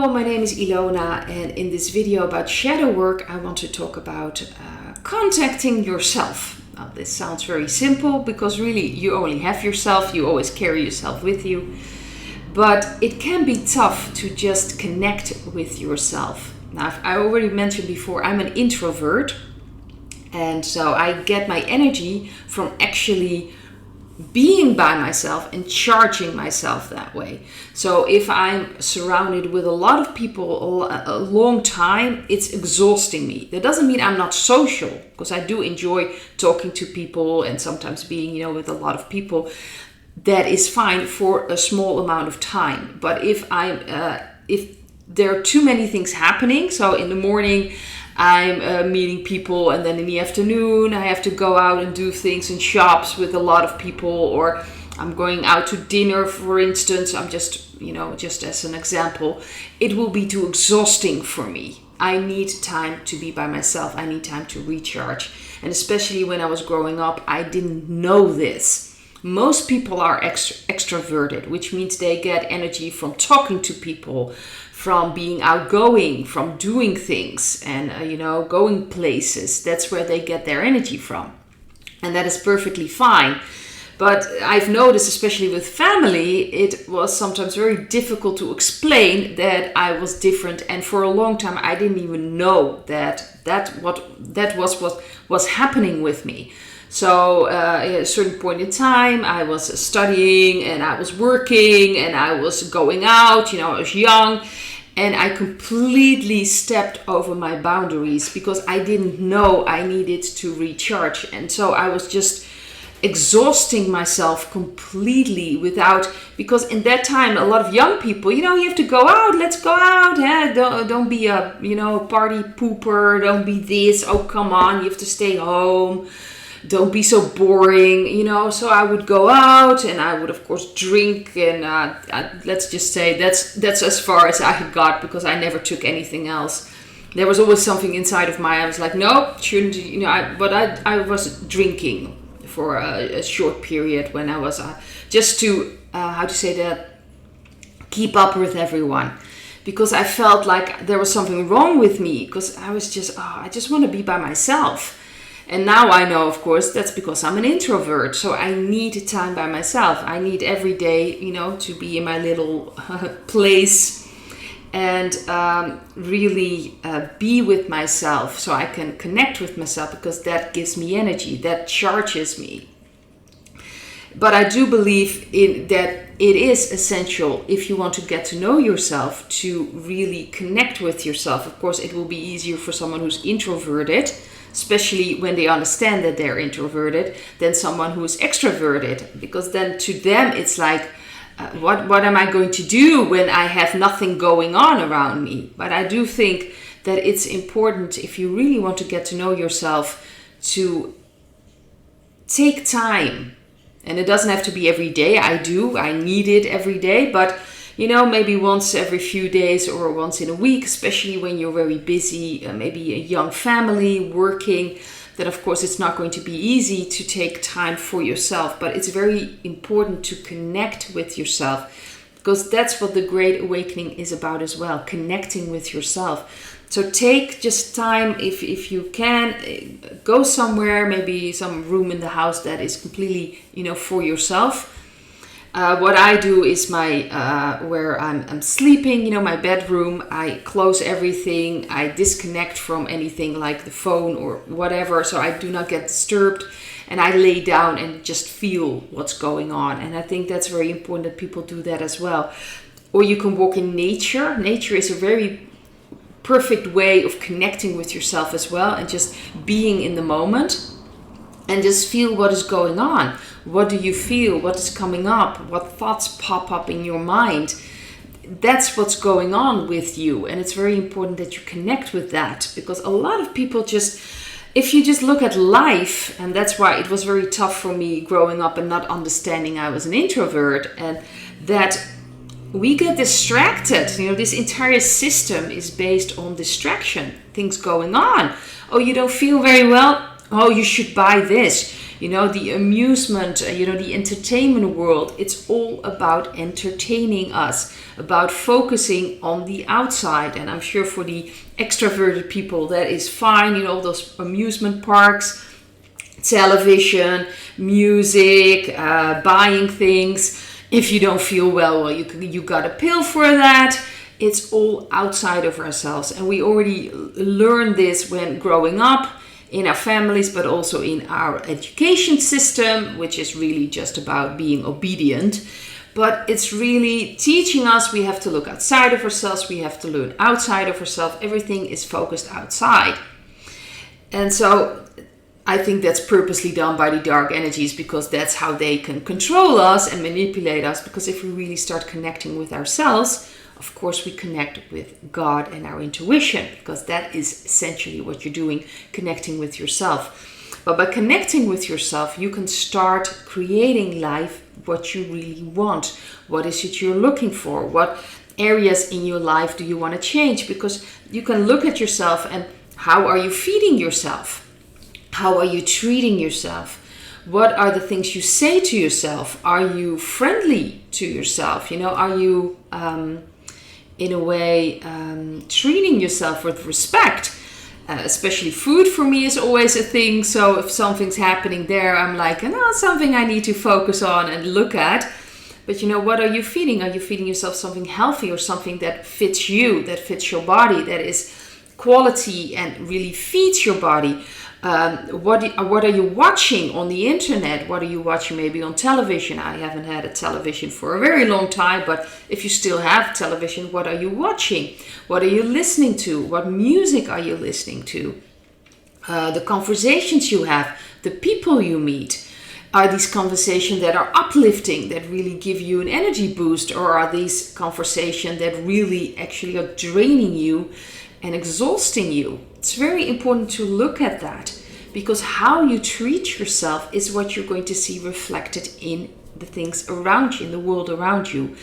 Hello, my name is Ilona, and in this video about shadow work, I want to talk about contacting yourself. Now, this sounds very simple because really you only have yourself, you always carry yourself with you, but it can be tough to just connect with yourself. Now, I already mentioned before, I'm an introvert, and so I get my energy from actually being by myself and charging myself that way. So if I'm surrounded with a lot of people a long time, it's exhausting me. That doesn't mean I'm not social, because I do enjoy talking to people and sometimes being, with a lot of people. That is fine for a small amount of time. But if there are too many things happening, so in the morning I'm meeting people, and then in the afternoon I have to go out and do things in shops with a lot of people, or I'm going out to dinner, for instance. I'm just as an example, it will be too exhausting for me. I need time to be by myself. I need time to recharge. And especially when I was growing up, I didn't know this. Most people are extroverted, which means they get energy from talking to people, from being outgoing, from doing things and, going places. That's where they get their energy from. And that is perfectly fine. But I've noticed, especially with family, it was sometimes very difficult to explain that I was different. And for a long time, I didn't even know that was happening with me. So at a certain point in time, I was studying and I was working and I was going out, I was young, and I completely stepped over my boundaries because I didn't know I needed to recharge. And so I was just exhausting myself completely because in that time, a lot of young people, you have to go out, let's go out. Don't be a, party pooper. Don't be this. Oh, come on. You have to stay home. Don't be so boring, So I would go out and I would, of course, drink. And let's just say that's as far as I got, because I never took anything else. There was always something inside of I was like, no, shouldn't, but I was drinking for a short period when I was just to, keep up with everyone. Because I felt like there was something wrong with me, because I was just, I just want to be by myself. And now I know, of course, that's because I'm an introvert. So I need time by myself. I need every day, to be in my little place and really be with myself, so I can connect with myself, because that gives me energy, that charges me. But I do believe that it is essential, if you want to get to know yourself, to really connect with yourself. Of course, it will be easier for someone who's introverted, especially when they understand that they're introverted, than someone who is extroverted. Because then to them, it's like, what am I going to do when I have nothing going on around me? But I do think that it's important, if you really want to get to know yourself, to take time. And it doesn't have to be every day. I need it every day, but maybe once every few days or once in a week, especially when you're very busy, maybe a young family, working, then of course it's not going to be easy to take time for yourself. But it's very important to connect with yourself, because that's what the Great Awakening is about as well, connecting with yourself. So take just time, if you can, go somewhere, maybe some room in the house that is completely, for yourself. What I do is where I'm sleeping, my bedroom, I close everything, I disconnect from anything like the phone or whatever, so I do not get disturbed, and I lay down and just feel what's going on. And I think that's very important that people do that as well. Or you can walk in nature. Nature is a very perfect way of connecting with yourself as well, and just being in the moment and just feel what is going on. What do you feel? What is coming up? What thoughts pop up in your mind? That's what's going on with you. And it's very important that you connect with that, because a lot of people if you just look at life, and that's why it was very tough for me growing up and not understanding I was an introvert, and that we get distracted. This entire system is based on distraction, things going on. Oh, you don't feel very well? Oh, you should buy this. The amusement, the entertainment world, it's all about entertaining us, about focusing on the outside. And I'm sure for the extroverted people that is fine, those amusement parks, television, music, buying things. If you don't feel well, you got a pill for that. It's all outside of ourselves. And we already learned this when growing up in our families, but also in our education system, which is really just about being obedient. But it's really teaching us we have to look outside of ourselves. We have to learn outside of ourselves. Everything is focused outside. And so I think that's purposely done by the dark energies, because that's how they can control us and manipulate us. Because if we really start connecting with ourselves, of course we connect with God and our intuition, because that is essentially what you're doing, connecting with yourself. But by connecting with yourself, you can start creating life what you really want. What is it you're looking for? What areas in your life do you want to change? Because you can look at yourself and how are you feeding yourself? How are you treating yourself? What are the things you say to yourself? Are you friendly to yourself? Are you, in a way, treating yourself with respect? Especially food for me is always a thing. So if something's happening there, I'm like, something I need to focus on and look at. But what are you feeding? Are you feeding yourself something healthy or something that fits you, that fits your body, that is quality and really feeds your body? What are you watching on the internet? What are you watching maybe on television? I haven't had a television for a very long time, but if you still have television, what are you watching? What are you listening to? What music are you listening to? The conversations you have, the people you meet. Are these conversations that are uplifting, that really give you an energy boost? Or are these conversations that really actually are draining you and exhausting you? It's very important to look at that, because how you treat yourself is what you're going to see reflected in the things around you, in the world around you.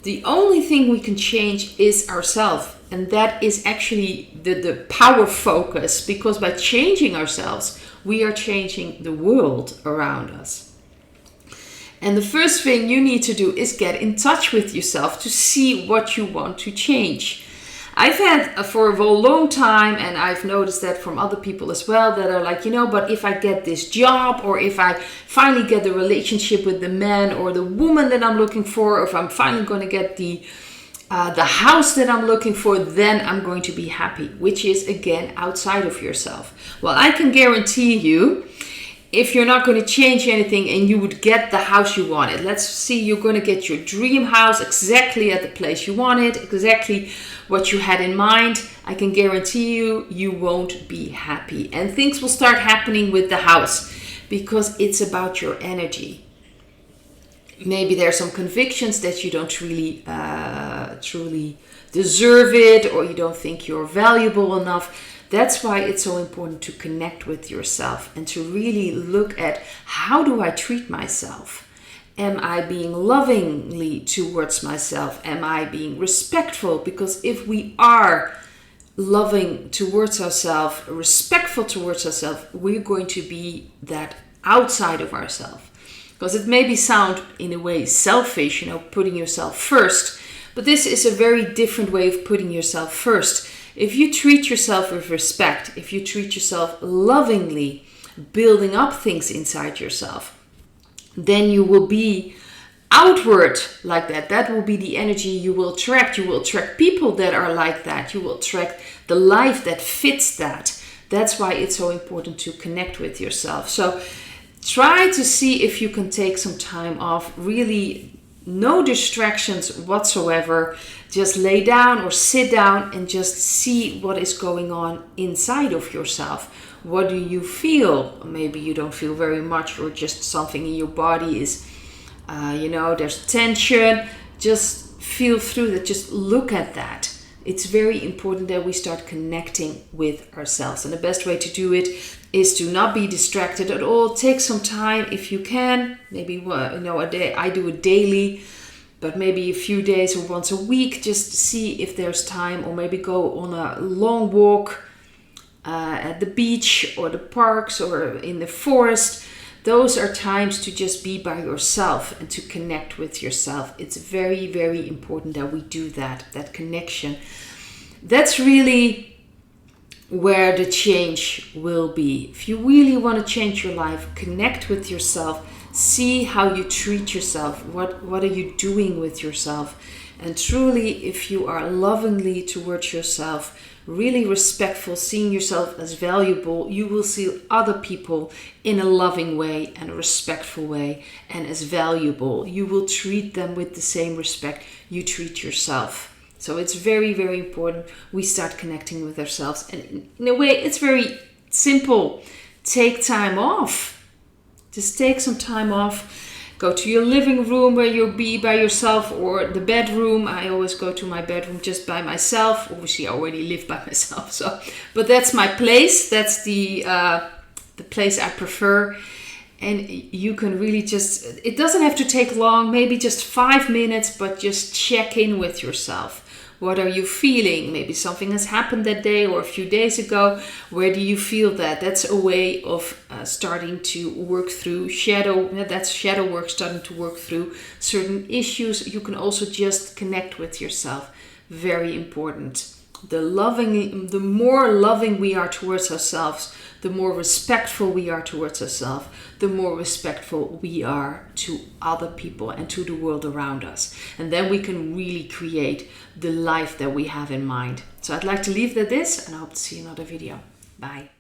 The only thing we can change is ourselves, and that is actually the power focus, because by changing ourselves, we are changing the world around us. And the first thing you need to do is get in touch with yourself to see what you want to change. I've had for a long time, and I've noticed that from other people as well, that are like, but if I get this job, or if I finally get the relationship with the man or the woman that I'm looking for, or if I'm finally going to get the house that I'm looking for, then I'm going to be happy, which is again outside of yourself. Well, I can guarantee you, if you're not going to change anything and you would get the house you wanted, let's see, you're going to get your dream house exactly at the place you wanted, exactly what you had in mind, I can guarantee you, you won't be happy. And things will start happening with the house, because it's about your energy. Maybe there are some convictions that you don't really truly deserve it, or you don't think you're valuable enough. That's why it's so important to connect with yourself and to really look at, how do I treat myself? Am I being lovingly towards myself? Am I being respectful? Because if we are loving towards ourselves, respectful towards ourselves, we're going to be that outside of ourselves. Because it maybe sound in a way selfish, putting yourself first, but this is a very different way of putting yourself first. If you treat yourself with respect, if you treat yourself lovingly, building up things inside yourself, then you will be outward like that. That will be the energy you will attract. You will attract people that are like that. You will attract the life that fits that. That's why it's so important to connect with yourself. So try to see if you can take some time off, really no distractions whatsoever. Just lay down or sit down and just see what is going on inside of yourself. What do you feel? Maybe you don't feel very much, or just something in your body is, there's tension. Just feel through that. Just look at that. It's very important that we start connecting with ourselves. And the best way to do it is to not be distracted at all. Take some time if you can. Maybe, a day. I do it daily. But maybe a few days or once a week, just to see if there's time, or maybe go on a long walk at the beach or the parks or in the forest. those are times to just be by yourself and to connect with yourself. It's very, very important that we do that connection. That's really where the change will be. If you really want to change your life, connect with yourself. See how you treat yourself. What are you doing with yourself? And truly, if you are lovingly towards yourself, really respectful, seeing yourself as valuable, you will see other people in a loving way and a respectful way and as valuable. You will treat them with the same respect you treat yourself. So it's very, very important we start connecting with ourselves. And in a way, it's very simple. Take time off. Just take some time off. Go to your living room where you'll be by yourself, or the bedroom. I always go to my bedroom just by myself. Obviously, I already live by myself, but that's my place. That's the place I prefer. And you can really just, it doesn't have to take long, maybe just 5 minutes, but just check in with yourself. What are you feeling? Maybe something has happened that day or a few days ago. Where do you feel that? That's a way of starting to work through that's shadow work, starting to work through certain issues. You can also just connect with yourself. Very important. The more loving we are towards ourselves, the more respectful we are towards ourselves, the more respectful we are to other people and to the world around us. And then we can really create the life that we have in mind. So I'd like to leave it at this, and I hope to see you in another video. Bye.